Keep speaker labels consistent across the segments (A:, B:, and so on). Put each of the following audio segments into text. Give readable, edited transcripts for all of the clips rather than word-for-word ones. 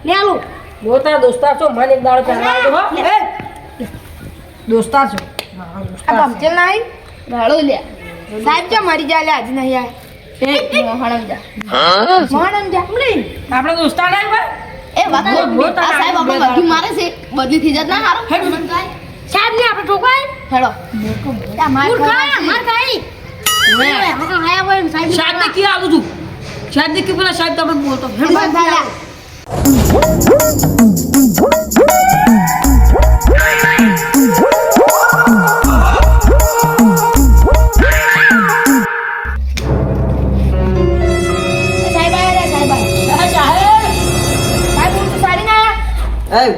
A: લે લો
B: મોટા દોસ્તાર છો મને એક દાડો પહેરવા દો હો દોસ્તાર છો
A: આ ગમચેલ નહીં રાડો લે સાહેબ જો મરી જા લે આજ નહીં આય એ મોહણમ જા નહીં
B: આપણે દોસ્તાર નહીં ભાઈ
A: એ વાત આ સાહેબ આપણે બધું મારે છે બદલી થઈ જાત ના હારો સાહેબ ને આપણે ઠોકાય હેડો માર ખાઈ
B: સાહેબ ને કી આલું છું સાહેબ ને કી પેલા સાહેબ તો આપણે બોલતો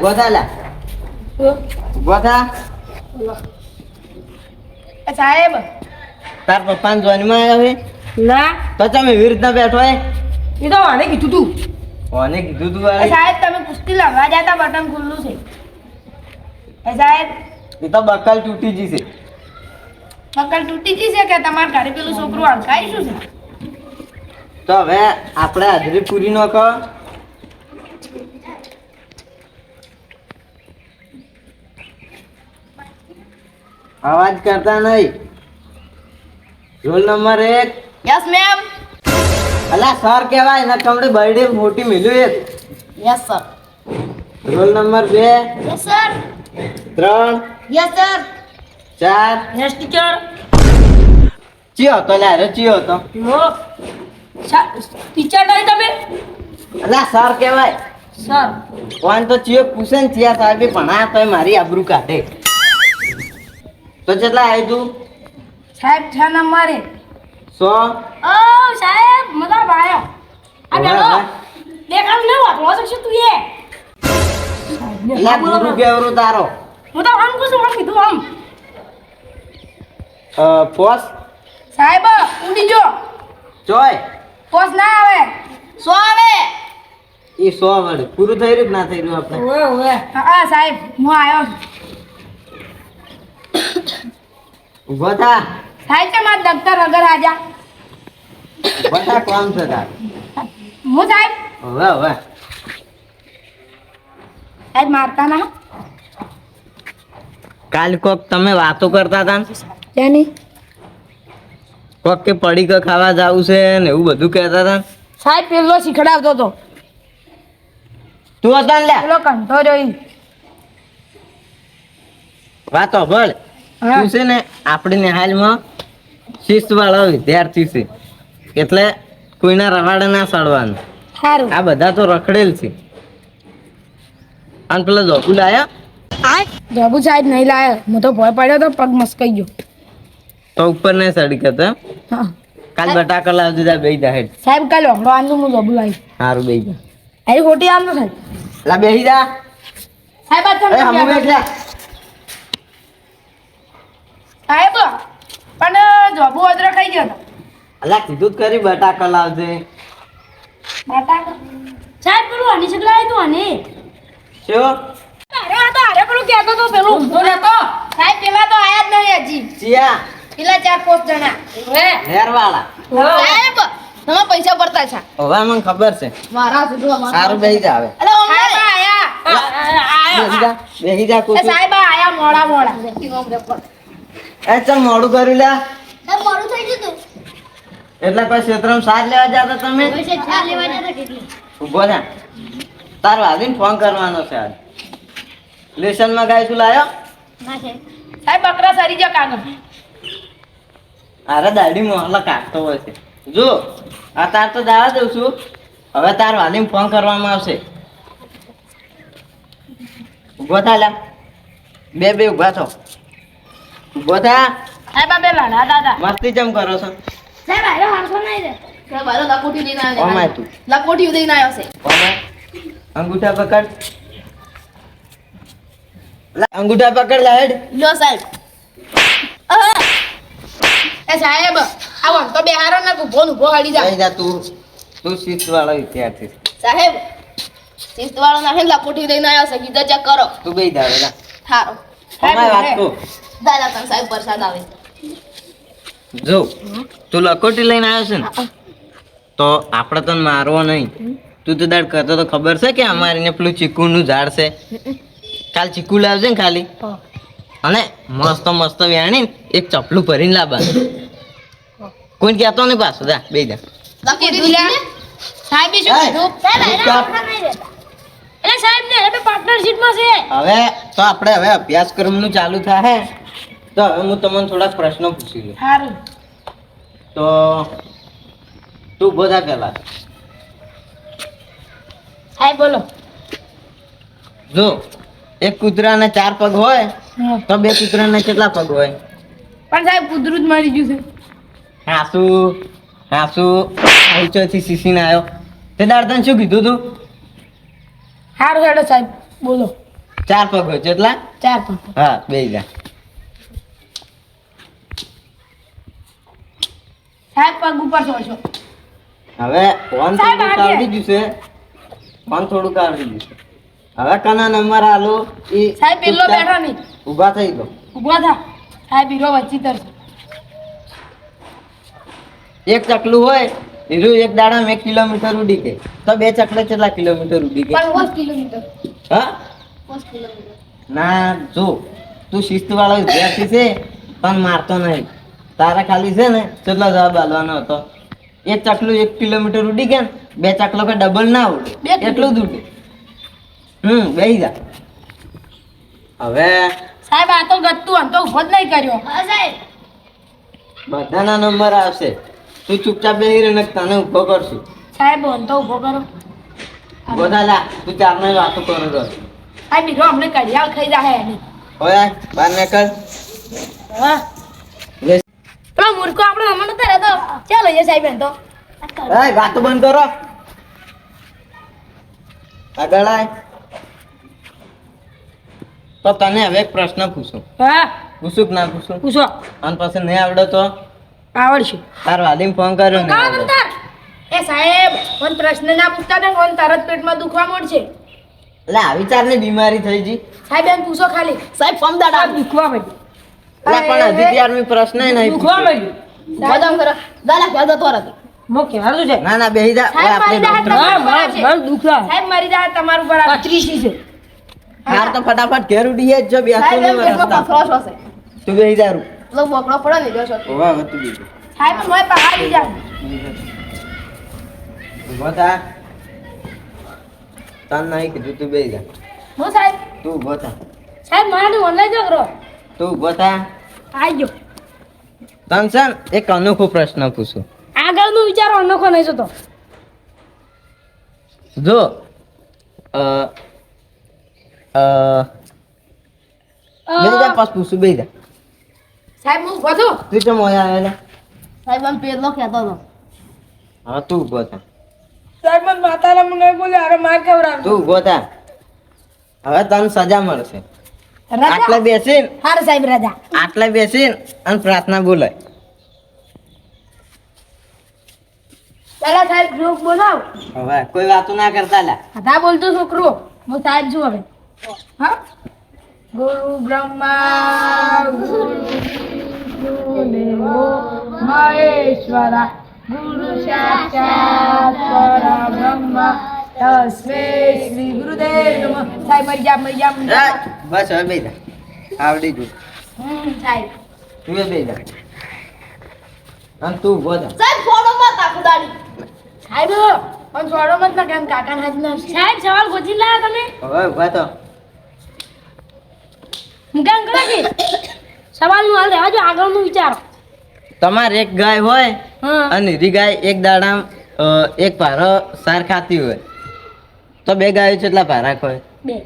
C: ગોથાલા ગોથા
A: સાહેબ
C: તાર પપ્પાને જોનમાં આવ્યા હે
B: ના
C: તો તમે વિરુદ્ધના બેઠો હે
B: એ તો આને કીધું તું
C: કોને કીધું તું આ
A: સાહેબ તમે કુસ્તી લડવા જતા બટન ખુલ્લું છે સાહેબ
C: એ તો બકલ તૂટી જશે
A: બકલ તૂટી જશે કે તમારા ઘરે પેલું છોકરું હલકાઈ શું છે
C: તો હવે આપણે હાજરી પૂરી ન કરો અવાજ કરતા નહીં રોલ નંબર 1
A: યસ મેમ
C: અલા સર કહેવાય ને તમને બર્થડે મોટી મિલ્યું એક
A: yes sir
C: roll number 2
A: yes sir
C: 3
A: yes sir
C: 4
B: yes teacher
C: ચિયો હતો લે ચિયો હતો
B: નો ટીચર નહીં તમે
C: અલા સર કહેવાય
B: સર
C: કોણ તો ચિયો પૂછે ને ચિયા સાહેબે ભણા તો મારી આબરૂ કાઢે તો કેટલા આવી તું
A: સાહેબ 6 નંબરે
C: 100
A: ઓ સાહેબ મજા આયા આ બેડો દેખાડ ને વાટલો છે તું એ
C: લા ગુરુ કેવરું તારો
A: હું તો આમ કુછ આમ કીધું આમ
C: પોસ
A: સાહેબ ઉડી જો
C: ચોય
A: પોસ ના આવે 100 આવે
C: એ 100 વડે પૂરું થઈ રહ્યું કે ના થઈ રહ્યું આપણે
B: ઓએ ઓએ
A: હા સાહેબ હું આવ્યો
C: ઉભો થા
A: સાહેબ કે માર દફતર વગર આજા
C: ઉભો થા કોમ છે તાર
A: હું સાહેબ
C: હવે હવે
A: સાહેબ મારતા ના
C: કાલ કોક તમે વાતો કરતા હતા ને
A: તેની
C: કોક કે પડી કે ખાવા જાવું છે ને એવું બધું કહેતા હતા ને.
A: સાહેબ પેલો શીખડાવતો તો
C: તું હતો ને લ્યા
A: પેલો કંઠો જોઈ
C: વાતો ભળ તું છે ને આપણી નિહાલમાં શિસ્ત વાળો વિદ્યાર્થી છે એટલે કોઈના રવાડે ના સડવાનું
A: સારું
C: આ બધા તો રખડેલ છે અને પેલા જોકુ લાયા
A: જબુ સાહેબ નહીં લાયો હું તો ભય પડ્યો તો પગ મસ્કાઈ ગયો
C: તો ઉપર નહીં સડી કે
A: હા
C: કાલ બટાકા લાવજો જા બેહી જા હેડ
A: સાહેબ કાલે હમણાં આનું હું જબુ લાવી
C: સારું બેહી જા
A: અરે ખોટી આમ તો સાહેબ
C: લા બેહી જા
A: સાહેબ આ
C: એ હમુ બેઠ લે
A: સાહેબ પણ જબુ અદરા ખાઈ ગયો હતો
C: અલા કીધું જ કરી બટાકા લાવજે
A: બટાકા સાહેબ પેલું હની સગલાય તો હની
C: શું
A: અરે આ તો અરે પેલું કહેતો તો પેલું
B: ઊંધો રહેતો
A: સાહેબ પેલા તો આયા જ નહીં હજી
C: ચિયા
A: પેલા 4-5 જણા
B: હે
C: હેરવાળા
A: સાહેબ તમે પૈસા ભરતા છે
C: હવે મને ખબર છે
A: મારા સુધરો
C: સારું બેહી જા હવે
A: અરે સાહેબ આયા
C: બેહી જા
A: એ
C: કુછ
A: સાહેબ આયા મોડા મોડા
C: એ ચલ મોડું કર્યું લ્યા
A: સાહેબ મોડું થઈ ગયું
C: એટલે પછી ક્ષેત્રમાં સાથ લેવા જતા તમે
A: તો પૈસા ચાર લેવા જતા કેટલી
C: ઉભો ને તારો આવીને ફોન કરવાનો છે આજ લેસનમાં ગાય તું લાયો
A: ના છે સાહેબ બકરા સરી જા કાગળ
C: અરે દાઢી મોહલા કાઢતો હોય છે જો આ તાર તો દાવા દઉં છું હવે તાર વાલીને ફોન કરવામાં આવશે ઉભો થા લા બે ઉભા થો ઉભો થા
A: સાહેબ આ બે લાડા દાદા
C: મસ્તી ચમ કરો છો
A: સાહેબ આયો હાંસો નહીં રે સાહેબ આયો લકોટી લઈને આવ્યો
C: ઓમાય તું
A: લકોટી લઈને આવ્યો છે
C: ઓમાય અંગૂઠા પકડ લા અંગૂઠા પકડ લા હેડ
A: લો સાહેબ એ સાહેબ આવો તો બે હારો ના ઉભો ઉભો હડી જા
C: લઈ જા તું શિસ્ત વાળો વિદ્યાર્થી છે.
A: સાહેબ શિસ્ત વાળો ના લકોટી લઈને આવ્યો છે કીધા ચેક કરો
C: તું બેહી જા વેલા
A: હારો
C: ઓમાય વાત કો
A: દાદા તન સાહેબ પ્રસાદ આવે
C: જો તું લકોટી લઈને આવ્યો છે ને તો આપણે તને મારવો નહીં તું તો દાડ કરતો તો ખબર છે કે અમારે ને પેલું ચીકુનું ઝાડ છે કાલ ચીકુ લાવજે ને ખાલી અને મસ્ત મસ્ત વેણી એક ચપલું ભરીને લાવવાનું કોઈ કહેતો નહીં પાછું જા બે જા
A: સાહેબ શું કીધું એટલે સાહેબ ને હવે પાર્ટનરશિપમાં છે
C: હવે તો આપણે હવે અભ્યાસક્રમનું ચાલુ થાય તો હવે હું તમને થોડાક પ્રશ્નો પૂછી લઉં
A: સારું
C: તો તું બધા પેલા
A: સાહેબ બોલો
C: જો એક કૂતરાને 4 પગ હોય તો બે કૂતરાને કેટલા પગ હોય
A: પણ સાહેબ કૂતરું જ મરી ગયું છે
C: હાસુ હાસુ ઊંચોથી સીસીને આવ્યો તે દાડતન શું કીધું તું
A: સારું હેડો સાહેબ બોલો
C: 4 પગ હોય કેટલા
A: 4 પગ
C: હા બે જા
A: સાહેબ પગ ઉપર છો છો
C: હવે ફોન
A: સાહેબ,
C: થોડુંક
A: આગે.
C: આવડી ગયું છે ફોન થોડુંક આવડી ગયું છે હવે કના નંબર આલો એ
A: સાહેબ પેલો બેઠો નહીં
C: ઊભા થઈ ગયો
A: ઉભા થા સાહેબ હીરો વચ્ચે તરશે
C: એક ચકલું હોય હીરું એક દાડામાં 1 કિલોમીટર ઉડી ગઈ તો બે ચકલે કેટલા કિલોમીટર ઉડી ગઈ
A: 5 કિલોમીટર
C: હા
A: 5 કિલોમીટર
C: ના જો તું શિસ્ત વાળો વિદ્યાર્થી છે પણ મારતો નહીં તારે ખાલી છે ને કેટલો જવાબ આલવાનો હતો એક ચકલું 1 કિલોમીટર ઉડી ગયા ને બે ચકલો કે ડબલ ના ઉડે
A: બે
C: એટલું જ ઉડે બેહી જા હવે
A: સાહેબ આ તો ગત્તું આમ તો ઉભો જ નહીં કર્યો હા સાહેબ
C: બધાના નંબર આવશે તું ચૂપચાપ બેહી રહે ને તને ઊભો કરશું
A: સાહેબ આમ તો ઉભો કરો
C: બધા લા તું ચારને વાતો કરો છો
A: સાહેબ હીરો અમને કડિયાળ ખાઈ જાય એની
C: ઓય બહાર નીકળ
A: હા
C: લે
A: પેલો મૂર્ખો આપણો હમણાં નતો રહેતો ચાલો એ સાહેબ એમ તો
C: એ વાતો બંધ કરો આગળ આય તો તને હવે એક પ્રશ્ન પૂછું
A: હા
C: પૂછું કે ના પૂછું
A: પૂછો
C: અને પછી નહીં આવડે તો
A: આવડશે
C: તાર વાલીમ ફોન કર્યો ને
A: કામ અંતર એ સાહેબ મને પ્રશ્ન ના પૂછતા ને મને તરત પેટમાં દુખવા મળશે
C: એટલે આવી ચારની બીમારી થઈ જી
A: સાહેબ એમ પૂછો ખાલી સાહેબ ફોન દાડા દુખવા મળ્યું
C: એટલે પણ હજી ત્યાર પ્રશ્ન નહીં
A: દુખવા
C: પૂછ્યો.
A: મળ્યું બદામ કરો દાડા ક્યાં જતો રહે મો કેવાનું છે
C: ના ના બેહી જા ઓય
A: સાહેબ
C: આપણે
A: મારી
C: ડોક્ટર
A: દાડ દુખવા સાહેબ મારી દાડ તમારું પર 35 છે
C: હાર તો ફટાફટ ઘેર ઉડી જ જો બેસતો
A: સાહેબ
C: નહીં
A: એમ પેટમાં
C: રસ્તા
A: પથરો છે
C: તું બેહી જા રૂ
A: લો બોકડો પડે ને જો છો
C: ઓવા હવે તું બેહી જા.
A: સાહેબ મોય પહાડી જા
C: ઊભો થા તન નહીં કીધું તું બેહી જા
A: હો સાહેબ
C: તું ઊભો થા
A: સાહેબ મારે ઓનલાઈન જો કરો
C: તું ઊભો થા
A: આજો
C: તન છે ને એક અનોખો પ્રશ્ન પૂછું
A: આગળનું વિચારો અનોખો નહીં જોતો
C: જો બેહી જા પાસ પૂછું બેહી જા
A: સાહેબ હું ગોતો
C: તું ચમ ઓયા આવેલા
A: સાહેબ આમ પેલો કહેતો હતો
C: હવે તું ઊભો થા
A: સાહેબ મને માતારા મને બોલે અરે માર કેવરાવ
C: તું ઊભો થા હવે તને સજા મળશે આટલે બેસીને
A: હાર સાહેબ રાજા
C: આટલે બેસીને અને પ્રાર્થના બોલાય
A: પેલા સાહેબ ગ્રુપ બોલાવ
C: હવે કોઈ વાતો ના કરતા લા
A: હતા બોલતો છોકરો હું સાહેબ છું હવે હા ગુરુ બ્રહ્મા ગુરુ દેવો મહેશ્વરા ગુરુ સાક્ષાત પરબ્રહ્મ તસ્મે શ્રી ગુરુદેવ નમઃ સાહેબ મરી જા
C: બસ હવે બેહી જા આવડી ગયું
A: સાહેબ
C: તું બેહી જા અને તું ઊભો થા
A: સાહેબ ફોડો મત આખો દાડી સાહેબ પણ ફોડો મત ના કેમ કાકા હાથ ના સાહેબ સવાલ ગોતી લાયા તમે
C: હવે ઊભા થા
A: હું કેમ કરે છે સવાલ નું હાલ રહેવા જો આગળનું વિચારો
C: તમારે એક ગાય હોય
A: હા
C: અને હીરી ગાય એક દાડામાં એક ભારો સાર ખાતી હોય તો બે ગાયો કેટલા ભારા હોય
A: બે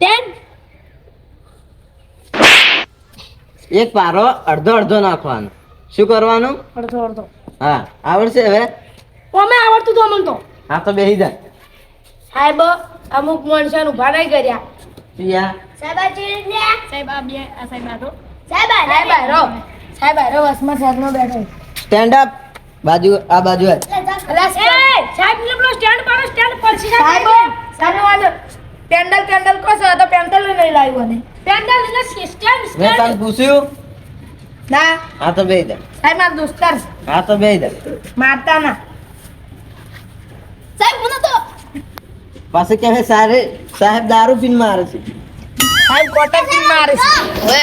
A: તેમ
C: એક ભારો અડધો અડધો નાખવાનો શું કરવાનું
A: અડધો અડધો
C: હા આવડશે હવે
A: અમે આવડતું તો અમને તો
C: હા તો બેહી જા
A: સાહેબ અમુક માણસો ઉભા નહીં કર્યા
C: પિયા
A: સાહેબ આ ચીજ ને સાહેબ આ બે આ સાહેબ આ તો સાહેબ આરો સાહેબ આરો વસમાં સાહેબનો બેઠો
C: સ્ટેન્ડ અપ બાજુ આ બાજુ આય.
A: અલા સાહેબ ને પેલો સ્ટેન્ડ પાડો સ્ટેન્ડ પરથી સાહેબ સાહેબ વાળો પેન્ડલ કોસો તો પેન્ડલ નહીં લાવ્યો ને પેન્ડલ ને સ્ટેન્ડ
C: મેં તને પૂછ્યું
A: ના
C: હા તો બેહી જા
A: સાહેબ મારા દોસ્તાર છે.
C: હા તો બેહી જા
A: મારતા ના
C: પાછું કે સાહેબ દારૂ પીને મારે છે.
B: સાહેબ કોટક થી મારે છે
A: હવે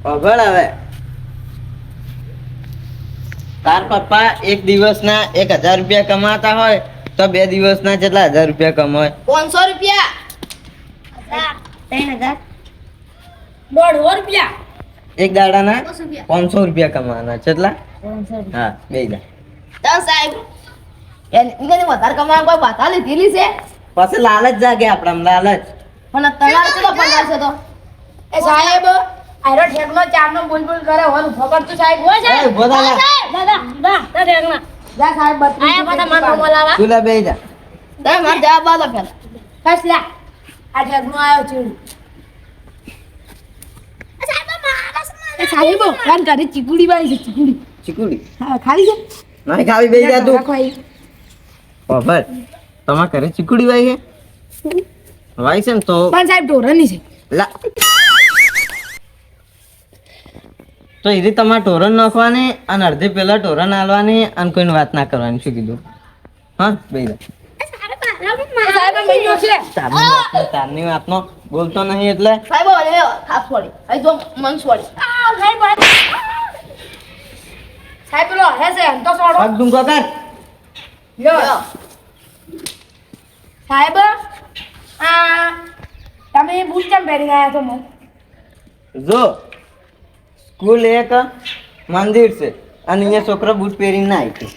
C: ખબર હવે તાર પપ્પા એક દિવસના 1000 રૂપિયા કમાતા હોય તો 2 દિવસના કેટલા 1000 રૂપિયા કમાય?
A: 500 રૂપિયા 3000
B: 150 રૂપિયા
C: એક દાડાના
A: 500
C: 500 રૂપિયા કમાવાના કેટલા? હા બે દા
A: તો સાહેબ એને વધારે કમાવા કોઈ બાધા લીધેલી છે
C: પછી લાલચ જાગે આપણામાં લાલચ.
A: પણ તમારે કેટલો પગાર છે તો
B: એ સાહેબ આરો ઠેકનો ચારનો બોલ બોલ કરે હોનું ખબર તો સાહેબ હોય છે
C: એ ઉભો થા લા.
B: દાદા ઠેકના જા સાહેબ બત્રીસ આયા પાછા માર બોલાવા
C: તું લે બેહી જા.
A: તમે મારો જવાબ આલો પેલા
B: બસ લા આ ઠેકનો આયો છે એ સાહેબ કાન કરે ચીકુડી બાઈ છે ચીકુડી
C: ચીકુડી
B: હા ખાલી છે
C: નહીં ખાવી બેહી જા તું.
B: રાખો આઈ
C: ખબર તમારા ઘરે ચીકુડી વાય છે વાય છે ને તો
B: પણ સાહેબ ઢોરની છે
C: લા તો એ તમારે ટોરન નાખવાની અને અડધી પેલા ટોરન આલવાની અને કોઈને વાત ના કરવાની. શું કીધું? હા બે
B: સાહેબ મહિનો છે
C: તારની વાતનો બોલતો નહીં એટલે
A: સાહેબ હવે ખાસ છોડી અહીં જો મન છોડી
B: સાહેબ સાહેબ પેલો હે છે તો છોડો
C: પગ ડુંગો કર.
B: લ્યો સાહેબ આ તમે બૂટ કેમ પહેરીને આવ્યા છો મને
C: જો સ્કૂલ એક મંદિર છે અને અહીંયા છોકરો બૂટ પહેરીને ના આવી.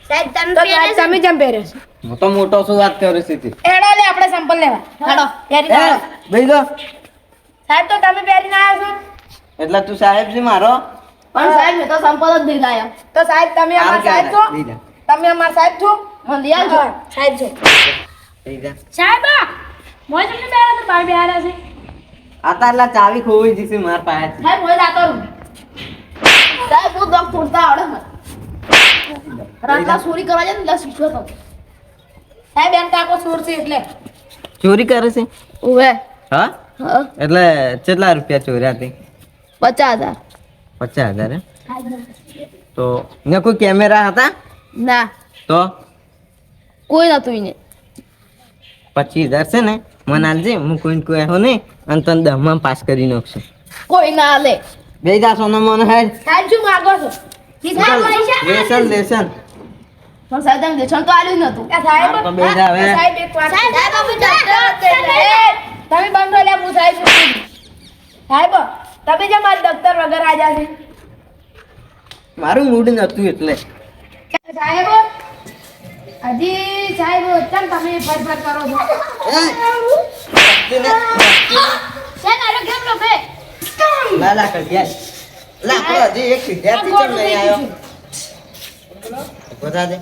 A: સાહેબ
B: તો સાહેબ તમે કેમ પહેર્યો છો
C: હું તો મોટો શું વાત કરે છે તે.
B: એડો લે આપણે સંપલ લેવા
A: હેડો
B: પહેરીને આવ્યા.
C: ભાઈ જો
B: સાહેબ તો તમે પહેરીને આવ્યા છો
C: એટલે તું સાહેબ છે મારો.
A: પણ સાહેબ મેં તો સંપલ જ નહીં લાયો
B: તો સાહેબ તમે અમારા સાહેબ છો
C: લઈ જા.
B: તમે અમારા સાહેબ છો
A: મને લઈ આવજો
B: હા, સાહેબ છો
C: લઈ જા.
B: સાહેબ મોય તમને બેરા તો બાર બેરા છે
C: આ તારલા ચાવી ખોવાઈ જશે માર પાસે.
A: સાહેબ હું જાતો રહું સાહેબ હું દોગ તોડતા આવડે મને રાતના ચોરી કરવા જાય ને એટલે શીખો તો
B: સાહેબ એમ કાકો ચોર છે એટલે
C: ચોરી કરે છે?
A: ઓવે
C: હા
A: હા
C: એટલે કેટલા રૂપિયા ચોર્યા તે?
A: 50,000
C: 50,000 હે? તો અહીંયા કોઈ કેમેરા હતા
A: ના
C: તો
A: કોઈ નતું એને
C: 25,000 છે ને મને આલજે હું કોઈને કોઈ આવ્યો નહીં અને તને 10માં પાસ કરી નાખશું.
A: કોઈ ના લે
C: બે જા સોનો મોનો હેડ.
B: સાહેબ શું માગો છો
C: લેસન લેસન
A: પણ સાહેબ તમે દેશણ તો આલ્યું નતું
B: એ સાહેબ
C: માર તો બે જા હવે.
B: સાહેબ એક વાત
A: સાહેબ અમે
B: તમે બંધો લે હું સાહેબ છું સાહેબ તમે જેમ આ દફતર વગર આજા છે
C: મારું મૂડ નતું એટલે
B: સાહેબ હજી સાહેબ કેમ તમે ફરફર કરો છો
A: સાહેબ આલો કેમ લોકે
C: લાલા કર ગયા લા આપણો હજી એક વિદ્યાર્થી કેમ નહીં આવ્યો? બતા દે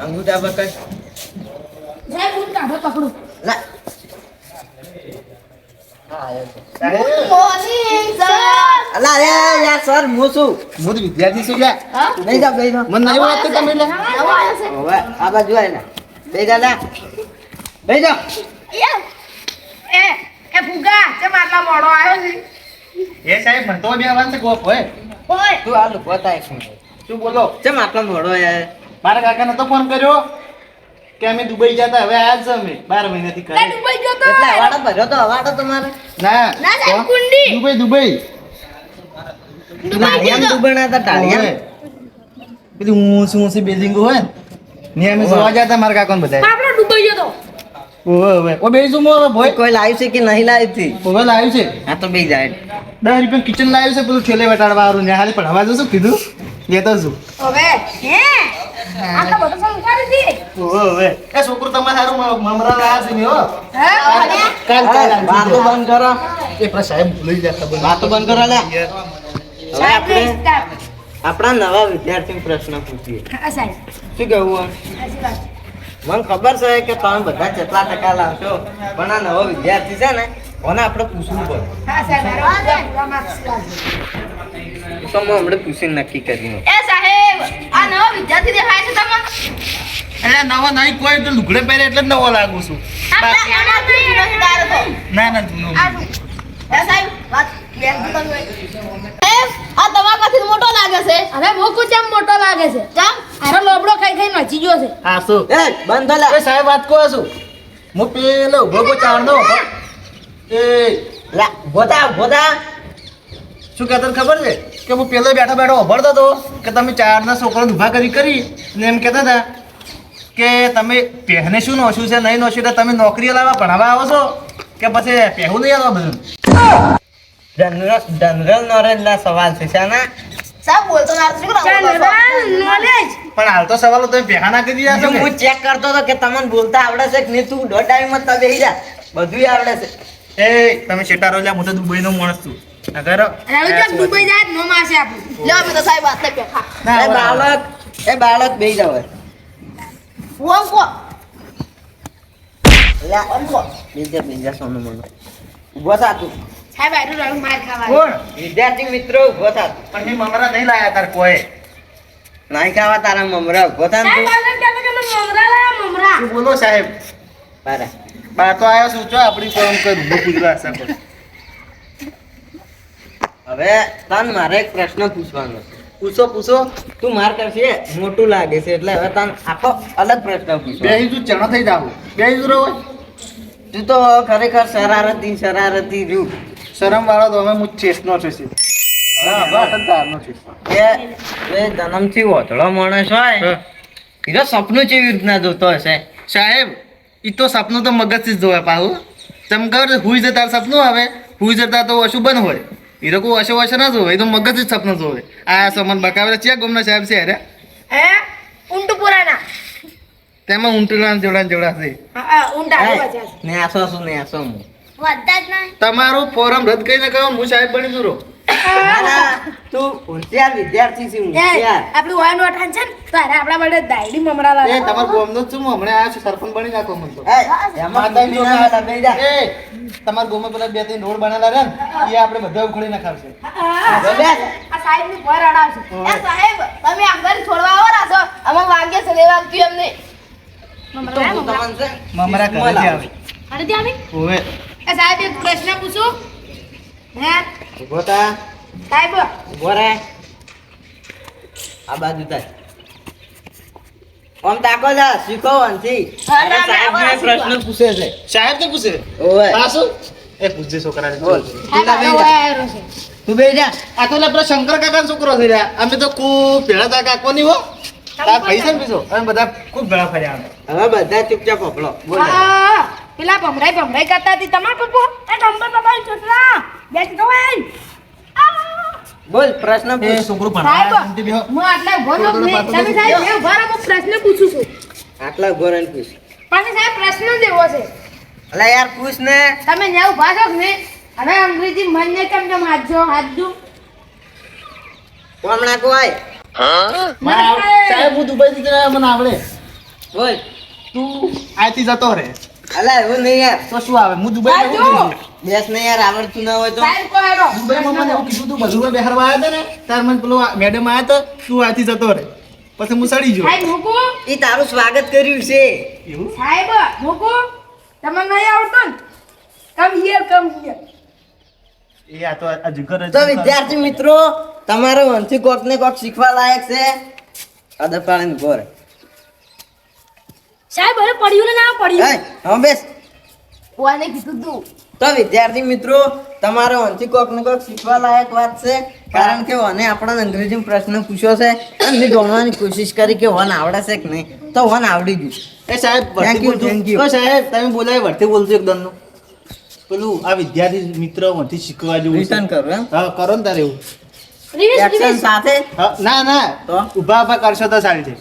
C: અંગૂઠા પકડ.
B: સાહેબ હું કાઢો પકડું
C: લા
A: મોર્નિંગ સર
C: અલા રે યાર સર હું છું.
D: હું તો વિદ્યાર્થી છું લ્યા.
A: હા
C: બેહી જા બેહી જા.
D: મને નહીં ઓળખતો તમે લે.
A: નવો આવ્યો છે
C: હવે આ બાજુ આય ને બેહી જા લા બેહી જા.
B: એ ફુગા કેમ આટલા મોડો આવ્યો છે
D: એ સાહેબ મને તો બે વાર છે ગોપ હોય.
A: ઓય
C: તું આ લોકો બતાય શું
D: શું બોલો?
C: ચમ આટલો મોડો યાર?
D: મારા કાકાને તો ફોન કર્યો કે અમે દુબઈ જતા હવે આયા જ અમે 12 મહિનાથી ઘરે.
B: દુબઈ ગયો તો
C: એટલે અવાડો ભર્યો તો અવાડો તમારે
D: ના
A: ના સાહેબ
D: તો?
A: કુંડી
D: દુબઈ
C: ટાળિયામ દુબણા હતા ટાળિયામ.
D: ઓય. પેલી ઊંચી ઊંચી બિલ્ડિંગો હોય ને અમે જોવા જતા મારા કાકાને બધા.
B: આપણો દુબઈ ગયો તો
D: ઓવે ઓવે ઓ બે શું મોરો
C: કોઈ
D: ભાઈ
C: કોઈ લાવ્યું છે કે નહીં લાવી હતી?
D: ઓવે લાવ્યું છે
C: હા તો બેહી જાય.
D: 10 રૂપિયા કિચન લાવ્યું છે પેલું છેલ્લે વટાડવા વાળું ને હાલે પણ હવા જો શું કીધું લેતો છું.
B: હવે હે આટલા બધો સંસ્કારી છે
D: ઓવે ઓવે એ છોકરો તમારે સારું મમરા લાયા છે ને હો.
B: હે
D: કાલ
C: વાતો બંધ કરો.
D: એ પેલા સાહેબ ભૂલી ગયા ખબર
C: વાતો બંધ કરો લે. હવે
B: સાહેબ
C: આપણે
B: સ્ટાફ
C: આપણા નવા વિદ્યાર્થીને પ્રશ્ન પૂછીએ.
B: હા સાહેબ
C: શું કહેવું હોય?
B: સાચી વાત
C: મને ખબર છે કે તમે બધા કેટલા ટકા લાવશો પણ આ નવો વિદ્યાર્થી છે ને કોને આપણે પૂછવું પડે.
B: હા સાહેબ પૂરા માર્ક્સ લાવજો
C: તો હું હમણાં પૂછીને નક્કી કરીને.
A: એ સાહેબ આ નવો વિદ્યાર્થી દેખાય છે તમને
D: એટલે નવો નહીં કોઈ તો લુગડે પહેરે એટલે જ નવો લાગુ છું
A: આપણે આના નહીં રસદાર તો
D: ના ના જૂનો
A: એ સાહેબ વાત બેન તમે સાહેબ આ તમારા કાથી મોટો લાગે છે
B: અરે મોકુ ચમ મોટો લાગે છે
A: ચમ
B: અરે પૂછ્યો છે.
D: હા શું
C: એ બંધ થા લા.
D: એ સાહેબ વાત કહો છું હું પેલો ઉભો ચારનો એ
C: લા ગોતા
D: શું કહેતો તને ખબર છે કે હું પેલો બેઠો બેઠો ઉભરતો હતો કે તમે ચારના છોકરાને ઊભા કરી ને એમ કહેતા હતા કે તમે પહેને શું નોશું છે નહીં નોશું એટલે તમે નોકરી લાવવા ભણાવવા આવો છો કે પછી પહેવું નહીં આવવા બધું
C: જનરલ નોલેજ ના સવાલ છે શાના?
A: સાહેબ બોલતો ના શું કરો
B: નોલેજ.
D: પણ હાલ તો સવાલો તમે પહેલા ના કરી દીધા છો કે?
C: હું ચેક કરતો હતો કે તમને બોલતા આવડે છે કે નહીં. તું દોઢ ટાઈમમાં તો બેસી જા, બધું આવડે છે.
D: એ તમે શેટારો લ્યા હું તો દુબઈનો માણસ છું અગર
B: રવિચક દુબઈ જાય નો મારશે આપણું.
A: લે અમે તો સાહેબ વાત નહીં બેઠા
C: એ બાળક બેસી જાવ હવે.
A: ઓમ કો
C: લા બીજા સોનું મોનું ઉભો થા તું.
B: સાહેબ આટલું રવિ માર ખાવા.
D: કોણ
C: વિદ્યાર્થી મિત્રો ઉભો થા.
D: પણ મેં મમરા નહીં લાયા તાર કોઈ
C: નાઈ ખાવા તારા મમરા ઉભો થા ને
B: સાહેબ
C: તું.
B: આગળ કહેતો કે મને મમરા લાયા મમરા.
D: શું બોલો સાહેબ
C: બારા.
D: બા તો આવ્યો છું ચો આપણી કોમ કર પૂછવા સકો
C: હવે તને મારે એક પ્રશ્ન પૂછવાનો છે.
D: પૂછો
C: તું માર કરશે મોટું લાગે છે એટલે હવે તને આખો અલગ પ્રશ્ન પૂછવાનો.
D: બેહી તું ચણો થઈ જાવ બેહી તું રહો
C: તું તો ખરેખર શરારતી રૂપ.
D: શરમ વાળો તો અમે હું ચેસનો છું સીધો. હા બસ તારનો છું
C: કે એ જન્મથી ઓથળો માણસ હોય એ સપનું કેવી રીતના જોતો હશે?
D: સાહેબ ઈ તો સપનું તો મગજથી જ જોવે પાહું ચમકર હુઈ જતા સપનું આવે હુઈ જતા તો અશુભ હોય એ તો કોઈ અશો ના જોવે એ તો મગજથી જ સપનું જોવે આ સમન બકાવે છે ગમના સાહેબ છે અરે
B: હે ઊંટુ પુરાના.
D: તેમાં ઊંટના જોડા છે
B: ઊંટા
C: હે?
B: બચા.
C: ને આસો શું ને આસો હું.
A: વધતા જ નહીં
D: તમારું ફોરમ રદ કરીને કહો હું સાહેબ બની દઉં રહો
C: ના, ના, તું હોશિયાર વિદ્યાર્થી છે હોશિયાર.
B: આપણું વાયનો અઠાણ છે ને તારે આપણા માટે દાયડી મમરા
D: એ
B: લાવવા.
D: તમારા ગોમનો જ છું હું હમણાં આવ્યો છું સરપંચ બની નાખો મને તો
C: એ, એમાં
D: માતાજી
C: બીજી ના હતા, બેસી જા.
D: એ તમારા ગોમાં પેલા બે ત્રણ રોડ બનાવેલા રે ને એ આપણે બધા ઉખડી નાખાવશે
B: આ સાહેબની ભર અડાવશે.
A: એ સાહેબ તમે આગળ છોડવા આવો રાસો અમે વાગ્ય છે લેવા આવતી એમ નહીં
C: તો હું તમને છે,
D: મમરા ઘરેથી આવે
B: અને ત્યાં આવી?
D: ઓવે
B: એ સાહેબ એક પ્રશ્ન પૂછું? હે
C: ઊભો થા,
B: સાહેબ
C: ઊભો રહે. આ બાજુ થાય. આમ તાકો જા, શીખો વાંચી.
A: હા,
C: અરે સાહેબને પ્રશ્ન પૂછે છે.
D: સાહેબ તો પૂછે
C: ઓવે.
D: પાછો એ પૂછજે છોકરાને
C: બોલ.
B: સાહેબ આપણો વાયરો છે.
C: તું બેસી જા.
D: આ તો પેલા શંકર કાકાનો છોકરો થઈ રહ્યા અમે તો ખૂબ ભેળા તા કાકો નહીં હો તાર પૈસા ને પીછો અમે બધા ખૂબ ભેળા ફર્યા અમે
C: હવે બધા ચૂપચાપ હપલો. બોલ.
B: હા, પેલા ભમરાઈ કરતા હતી તમાર પપ્પો એ ગંબર બાબા છોકરા બેસ તો એ
C: બોલ, પ્રશ્ન
D: એ
C: પૂછ.
D: છોકરો
B: સાહેબ
D: ભણાયા શાંતિ બેહો.
B: હું આટલા ઉભો તો
D: થોડો
B: નહીં.
D: પાતળો
B: તમે સાહેબ મેં ઉભા રહો, હું પ્રશ્ન પૂછું છું.
C: આટલા ઉભો રહીને પૂછ.
B: પાછી સાહેબ પ્રશ્ન જ એવો છે
C: અલા યાર પૂછ ને.
B: તમે ત્યાં ઉભા છો કે નહીં? હવે અંગ્રેજી મને કેમ હાથ દો
C: કોમણા કોઈ.
D: મને સાહેબ હું દુબઈ થી મને આવડે
C: બોલ.
D: તું આથી જતો રહે
C: અલા એવું નહીં યાર.
D: તો શું આવે હું દુબઈ
B: સાહેબ જો.
C: બેસ ને યાર, આવડતું ના હોય તો.
B: સાહેબ કહો હેડો.
D: દુબઈમાં મને એવું કીધું તું બધું બેહારવા આવ્યા હતા ને તાર મને પેલો મેડમ આવ્યા હતા તું આથી જતો રહે પછી હું સડી ગયો
B: સાહેબ મૂકું?
C: ઈ તારું સ્વાગત કર્યું છે.
D: એવું
B: સાહેબ મૂકું? તમને નહીં આવડતું ને? કમ હિયર
D: એ આ તો આ જુગર જ
C: તો વિદ્યાર્થી મિત્રો, તમારો વંશી કોક ને કોક શીખવા લાયક છે. અદપાળીને ઉભો રહે.
B: સાહેબ હવે પડ્યું ને ના પડ્યું?
C: હે, હવે બેસ.
A: કોને કીધું તું
C: તો વિદ્યાર્થી મિત્રો, તમારો વંશી કોક ને કોક શીખવા લાયક વાત છે. કારણ કે વને આપણને અંગ્રેજીમાં પ્રશ્ન પૂછ્યો છે અને જાણવાની કોશિશ કરી કે વન આવડે છે કે નહીં, તો વન આવડી ગયું.
D: એ સાહેબ
C: Thank you, thank you.
D: તો સાહેબ તમે બોલાય વર્તે બોલજો એકદમ નું પેલું આ વિદ્યાર્થી મિત્ર વંથી શીખવા જેવું છે.
C: રિટર્ન કરો એમ.
D: હા કરો ને તારે એવું
C: એક્શન સાથે.
D: હા, ના ના
C: તો?
D: ઊભા ઊભા કરશો તો સારી છે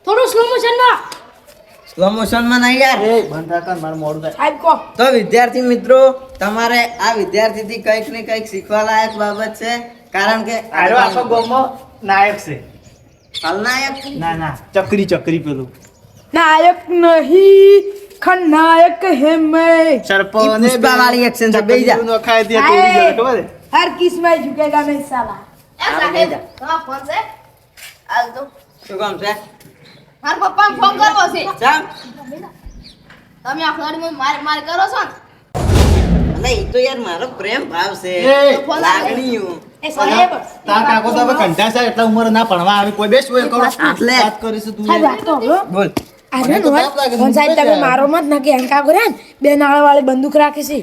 B: થોડું સ્લો મોશન માં.
C: સ્લો મોશનમાં નહીં યાર.
D: એ બંધ રાખા મારું મોડું થાય
B: સાહેબ કહો.
C: તો વિદ્યાર્થી મિત્રો, તમારે આ વિદ્યાર્થીથી કંઈક ને કંઈક શીખવા લાયક બાબત છે. કારણ કે
D: આરો આખો ગામમાં નાયક છે
C: ખલનાયક.
D: ના ના ચકરી પેલું
B: નાયક નહીં ખલનાયક હે મેં.
C: ઈ પુષ્પાવાળી action છે, બેહી જા.
D: નખાય ત્યાં તોડી જાય ખબર છે?
B: હર કિસ में झुकेगा नहीं साला.
A: એ સાહેબ તમારો ફોન છે આલ તો
C: શું કામ છે?
A: મારા પપ્પાને ફોન કરવો છે
C: ચાલ.
A: તમે આ ફ્લડમાં માર કરો છો ને
C: અલે ઈ તો યાર મારો પ્રેમ ભાવ છે,
D: એ,
C: લાગણીઓ.
B: એ સાહેબ
D: તાર કાકો તો હવે કંટાળ છે એટલા ઉંમર ના ભણવા આવી કોઈ બેસ હોય કરો
C: આટલે.
D: વાત કરીશું તું
B: સાહેબ વાત તો હલો
C: બોલ
B: આરે
D: તો તાપ લાગે છે,
B: નો સાહેબ તમે મારો મત નકે હંકા કરે ને બે નાળાવાળી બંદૂક રાખે છે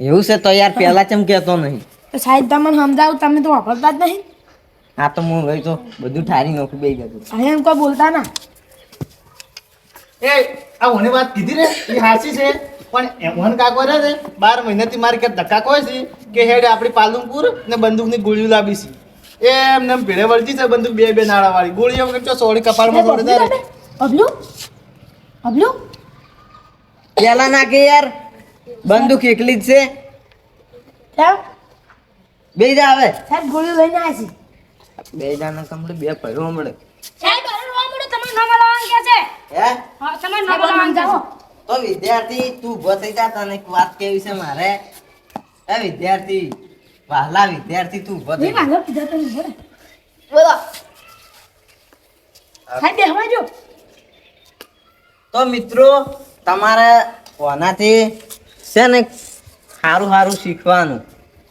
C: એવું છે તો યાર પહેલા ચમ કહેતો નહીં
B: તો સાહેબ તમને સમજાવું તમે તો વાપરતા જ નહીં
C: આ તો હું ભાઈ તો બધું ઠારી નોખું બે ગયું
B: હવે એમ કોઈ બોલતા ના
D: એ આ મને વાત કીધી ને એ હાચી છે પણ એમોહન કાકો રહે ને 12 મહિનાથી મારી કે ધક્કા કોઈ છે કે હેડ આપણી પાલનપુર ને બંદૂકની ગોળીઓ લાવી છે એમને એમ ભેળે વળજી છે બંદૂક બે નાળા વાળી ગોળીઓ વગર ચો સોળી કપાળમાં સોળી દે
B: અબલું અબલું
C: પેલા ના કે યાર બંદૂક એકલી જ છે
B: કેમ
C: બે જા આવે
B: સાહેબ ગોળીઓ લઈને આવ્યા છે
C: બે જાના કમળે બે ભર્યો મળે
B: સાહેબ અરે રોવા મળો તમે ન મળવાનું કે છે
C: હે
B: હા તમે ન મળવાનું જાઓ
C: તો વિદ્યાર્થી તું ઊભો થઈ જા તને એક વાત કેવી છે મારે એ વિદ્યાર્થી વહાલા વિદ્યાર્થી તું ઊભો થઈ
B: નહીં
C: જા.
B: વાલો કીધા તમે બોલે
A: બોલો
B: સાહેબ બેહવા જો
C: તો મિત્રો તમારે કોનાથી છે ને સારું સારું શીખવાનું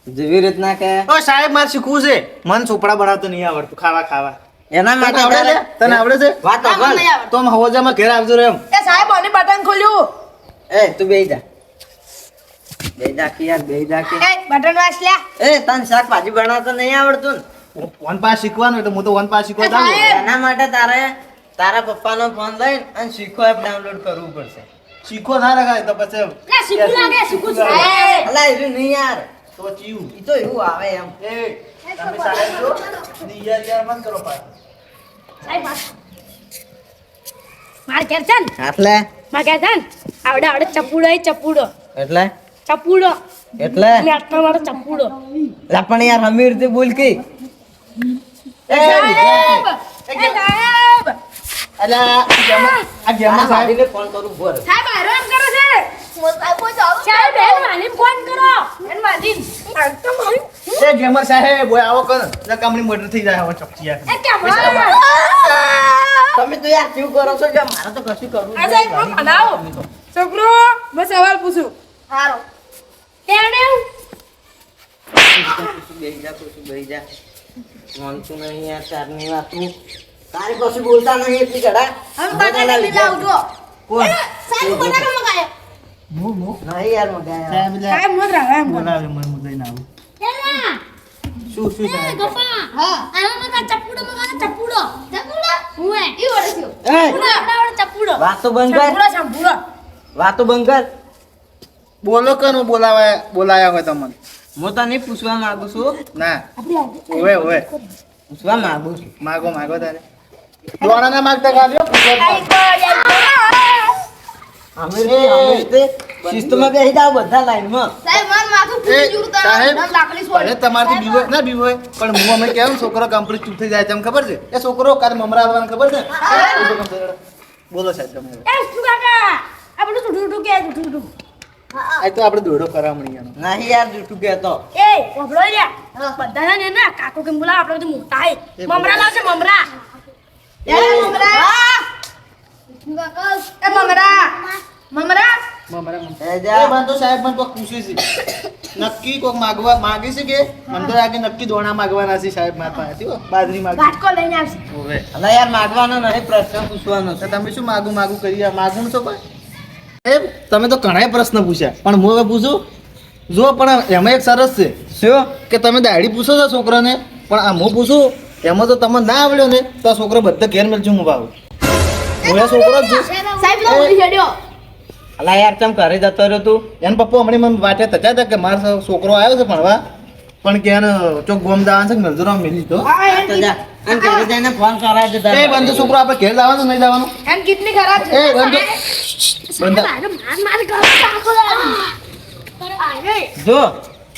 C: જેવી રીતના કે
D: ઓ સાહેબ મારે શીખવું છે મન ચોપડા બનાવતો નહીં આવડતું ખાવા ખાવા
C: એના
D: તને
C: માટે
D: આવડે છે
C: તારે-
D: તને આવડે છે
C: વાત
A: ના, મને
C: સાંભળ.
A: નહીં આવડતું.
D: તો આમ હવાજામાં ઘેર આવજો રે એમ
B: એ સાહેબ અને બટન ખોલ્યું
C: એ તું બેહી જા બેહી જા કે યાર બેહી જા કે
B: એ બટન વાસ લ્યા
C: એ તને શાકભાજી બનાવતા નહીં આવડતું ને
D: વન પાસ શીખવાનું એટલે હું તો વન પાસ શીખવા
B: એ
D: જાઉં
B: સાહેબ.
C: એના માટે તારે તારા પપ્પાનો ફોન લઈને અને શીખો એપ ડાઉનલોડ કરવું પડશે
D: શીખો ના લગાય તો પછી
B: લે શીખું લાગે શીખું સાહેબ
C: અલા એવું નહીં યાર
D: તો ચીવું
C: ઈ તો એવું આવે એમ
D: એ તમે સાહેબ છો યાર મત કરો પાછું
B: સાહેબ માર ઘેર છે ને
C: એટલે
B: માર ઘેર છે ને આવડે આવડે ચપુડો એ ચપુડો
C: એટલે
B: ચપુડો
C: એટલે
B: મેટનો મારો ચપુડો
C: લા પણ યાર હમીર થી બોલ કે એ
B: સાહેબ એ સાહેબ
D: અલા આ ગેમમાં સાહેબ
C: સાહેબ ફોન કરું બોલ
B: સાહેબ આરામ કરો છે
A: કોઈ ચાલુ
B: સાહેબ એન વાલીમ ફોન કરો એન વાલીમ એકદમ હાઈ
D: એ ગેમર સાહેબ બોય આવો કર એટલે કામની મર્ડર થઈ જાય હવે ચપચી
B: એ કેમ
C: તમે તો યાર કેવું કરો છો કે મારે તો કશું કરવું
B: આ સાહેબ કોણ બનાવો છોકરો બસ સવાલ પૂછું
A: સારો
B: કેણે
C: બેહી જા માનતું નહીં યાર ચારની વાતું તારે કશું બોલતા નહીં એટલી ઘડા
A: હવે બટાકા લીધા આવજો
C: કોણ
A: સાહેબ બટાકા મગાયો
C: નહીં યાર મગાયા
D: સાહેબ લે
B: સાહેબ મોત રાવ એમ
D: બોલાવે મને લઈને આવું
A: કેલા
D: શું સાહેબ
B: ગપ્પા
A: હા
B: આનો મગા ચપુડો મગા ચપુડો
A: ચકુડા
B: હુએ
A: ઈ વરસ્યો
C: એ
B: આવડે ચપુડો
C: વાતો બંધ કર
B: ચપુડો ચપુડો
C: વાતો બંધ કર
D: બોલો કે હું બોલાયા હોય તમને
C: હું તને પૂછવા માંગુ છું
D: ના ઓવે ઓવે
C: પૂછવા માંગુ છું
D: માગો તારે દોણા ના માગતા ખાજો
C: અમે તે શિસ્તમાં બેસી જાવ બધા લાઈનમાં
A: સાહેબ માર માથું
D: એ
A: ફૂટી ગયું તા
D: સાહેબ
A: દમ લાકડી
D: ભલે
A: છોડી
D: તમારથી બીવો ના બીવો હોય પણ હું અમે કેમ છોકરો કમ્પ્લીટ ચૂપ થઈ જાય છે એમ ખબર છે એ છોકરો કાલે મમરા આવવાનું ખબર છે બોલો સાહેબ તમે
B: એ શું કાકા આ બધું છૂટું છૂટું કે છૂટું છૂટું
D: આ તો આપણે દોડો કરામણી એનો
C: નહીં યાર જૂઠું કહેતો
B: એ ઓબળો લ્યા બધા ને ના કાકો કેમ બોલા આપણે બધું મોટા હે મમરા લાવશે મમરા
A: એ મમરા
B: એ મમરા મમરા
C: એ જા
D: એ બંધો સાહેબ મને કોક પૂછે છે નક્કી કોક માગે છે કે મને તો લાગે નક્કી દોણા માગવાના છે સાહેબ મારા પાસેથી હો, બાજરી માગી
B: ગાટકો લઈને આવશે
D: ઓવે
C: અલા યાર માગવાનો નહીં પ્રશ્ન પૂછવાનો
D: તો
C: છે
D: તમે શું માગું કરી માગું છો કોઈ એ તમે તો ઘણાય પ્રશ્ન પૂછ્યા પણ હું હવે પૂછું જો પણ એમાં એક સરસ છે
C: શું
D: કે તમે દાઢી પૂછો છો છોકરાને પણ આ હું પૂછું એમાં તો તમને ના આવડ્યો ને તો આ છોકરો બધા ઘેર મેળજું હું ભાવ હું એ છોકરો જ છું
A: સાહેબ લો ઉડી ચડ્યો
C: અલા યાર ચમ ઘરે જતો રહ્યો તું
D: એને પપ્પા હમણાં મને વાટે થતા હતા કે મારો છોકરો આવ્યો છે ભણવા પણ કે એને ચોક ગોમ જવાનું છે મેળજુરામ મેલી તો
C: તો જા અને ઘરે જઈને ફોન કરાવી દે
D: એ
C: તારા
D: બંધુ છોકરો આપણે ઘેર જવાનું નહીં જવાનું
B: એમ કેટલી ખરાબ છે
D: એ બંધુ બંધા
B: માર માર કરો કાકો અરે
C: જો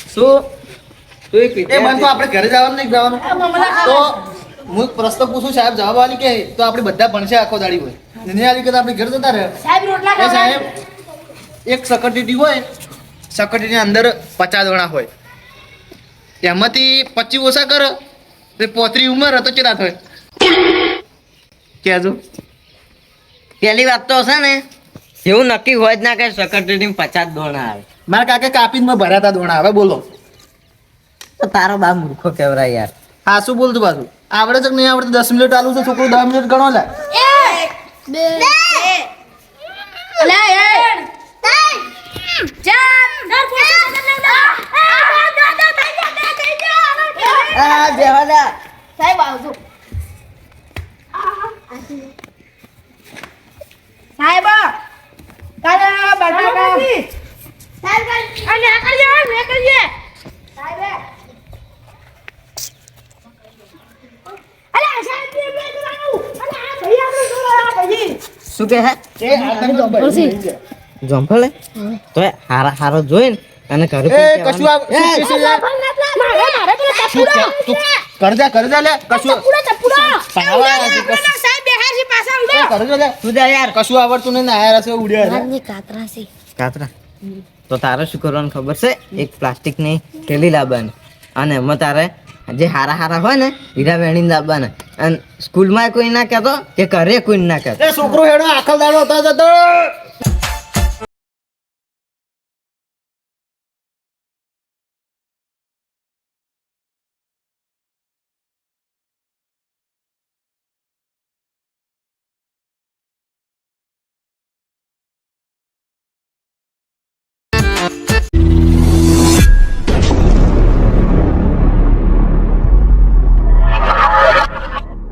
C: શું તું એક
D: એ બંધુ આપણે ઘરે જવાનું નહીં જવાનું
B: મમરા
D: તો હું પ્રશ્ન પૂછું સાહેબ જવાબ આલી કે તો આપણે બધા ભણશે આખો દાડી હોય નહીં આલી કે તો આપણે ઘર જતા રહે
B: સાહેબ રોટલા
D: એ
B: ખાવા
D: સાહેબ એક સકરટીટી હોય સકરટીની અંદર 50 દોણા હોય એમાંથી 25 ઓછા કરો તો પોતરી ઉંમર તો કેટલા થાય કહેજો
C: પેલી વાત તો હશે ને એવું નક્કી હોય જ ના કે સેક્રેટરી 50 દોણા આવે
D: મારા કાકે કાપીને ભર્યા હતા દોણા હવે બોલો
C: તારો બા મૂર્ખો કેવરા યાર.
D: હા શું બોલતું પાછું આવડે છે કે નહીં આવડે? 10 મિનિટ આલું છે છોકરો 10 મિનિટ ગણો લે.
A: 1 2
B: અલે એ 4
C: આ જેવા દે.
A: સાહેબ આવજો.
B: સાહેબ કાલે બટાકા
A: સાહેબ અને આ કરજે મેં કરજે.
B: સાહેબ
A: અલે સાહેબ બે બે કરાવું. અને આ ભાઈ આપણે જોવા ભાઈ.
C: શું કે હે?
D: એ આ તને જમ્પર છે.
C: જંફળ તો હારા હારો જોઈને અને ઘરે
D: એ કશું આ શું છે યાર?
A: મારે પેલા ચપુડા.
D: તું કરજા લે કશું પાવા
B: સાહેબ બેહાર છે પાછા ઉડો
D: કરજો લે.
C: તું જા યાર.
D: કશું આવડતું નહીં ને આયા રસે ઉડ્યા છે.
A: ની કાતરા છે.
C: કાતરા તો તારે શું કરવાનું ખબર છે? એક પ્લાસ્ટિકની થેલી લાવવાની અને એમાં તારે જે હારા હારા હોય ને હીરા વેણીને લાવવાના અને સ્કૂલમાં કોઈ ના કહેતો કે ઘરે કોઈ ના કહેતો.
D: એ છોકરો હેડો આખલ દાડો હતો જતો